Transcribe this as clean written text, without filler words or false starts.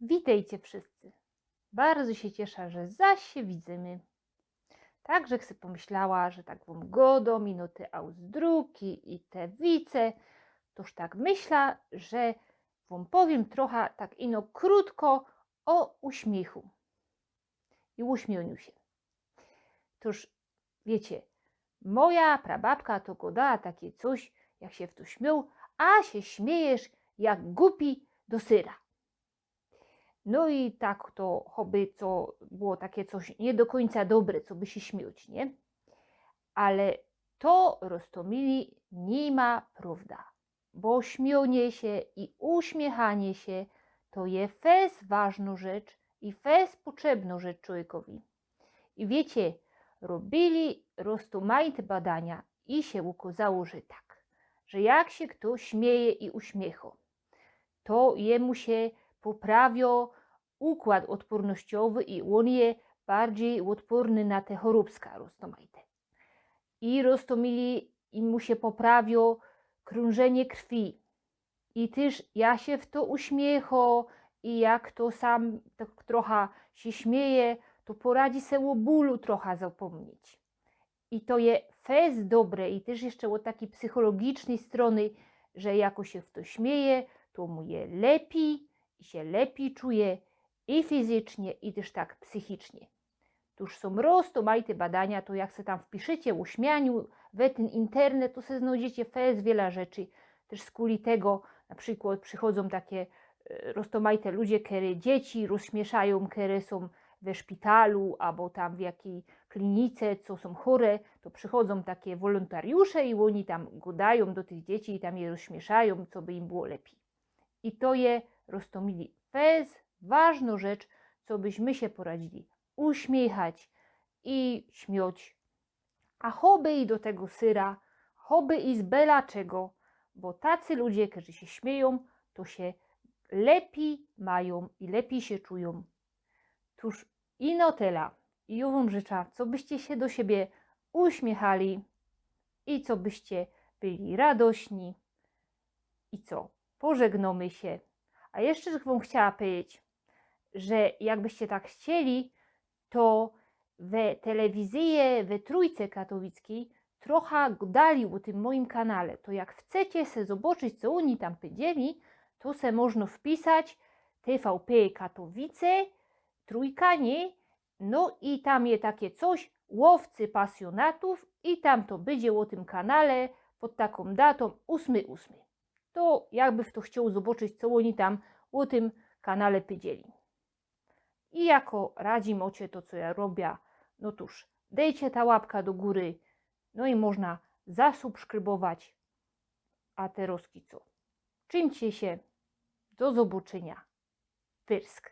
Witajcie wszyscy. Bardzo się cieszę, że zaś się widzimy. Także chcę pomyślała, że tak wam godo minuty auzdruki i te wice, toż tak myślę, że wam powiem trochę tak ino krótko o uśmiechu i uśmioniu się. Toż wiecie, moja prababka to godała takie coś, jak się w to śmiał, a się śmiejesz jak głupi do syra. No i tak to choby, co było takie coś nie do końca dobre, co by się śmiać, nie? Ale to, Rostomili, nie ma prawda, bo śmionie się i uśmiechanie się to je fez ważna rzecz i fez potrzebna rzecz człowiekowi. I wiecie, robili rozmaite badania i się ukazało, że tak, że jak się kto śmieje i uśmiecha, to jemu się poprawia układ odpornościowy i on jest bardziej odporny na te choróbska roztomajte. I roztomili i mu się poprawia krążenie krwi. I też ja się w to uśmiecho i jak to sam tak trochę się śmieje, to poradzi se o bólu trochę zapomnieć. I to jest fez dobre i też jeszcze od takiej psychologicznej strony, że jako się w to śmieje, to mu je lepiej i się lepiej czuje i fizycznie, i też tak psychicznie. Tuż są rozmaite badania, to jak se tam wpiszecie uśmianiu we ten internet, to se znajdziecie fez wiele rzeczy. Też z kuli tego na przykład przychodzą takie rozmaite ludzie, które dzieci rozśmieszają, które są we szpitalu albo tam w jakiej klinice, co są chore, to przychodzą takie wolontariusze i oni tam gadają do tych dzieci i tam je rozśmieszają, co by im było lepiej. I to je roztomili fez, ważna rzecz, co byśmy się poradzili uśmiechać i śmiać. A choby i do tego syra, choby i z bela czego, bo tacy ludzie, którzy się śmieją, to się lepiej mają i lepiej się czują. Tuż ino tela. I ja wam życzę, co byście się do siebie uśmiechali i co byście byli radośni i co, pożegnamy się. A jeszcze wam chciała powiedzieć, że jakbyście tak chcieli, to we telewizji, we Trójce Katowickiej trochę dali o tym moim kanale. To jak chcecie se zobaczyć, co oni tam powiedzieli, to se można wpisać TVP Katowice, Trójka, nie? No i tam jest takie coś, łowcy pasjonatów i tam to będzie o tym kanale pod taką datą 8.8. To jakby w to chciał zobaczyć, co oni tam o tym kanale powiedzieli. I jako radzi mocie to, co ja robię, no cóż, dejcie ta łapka do góry, no i można zasubskrybować. A teraz co? Czymcie się, do zobaczenia. Pyrsk.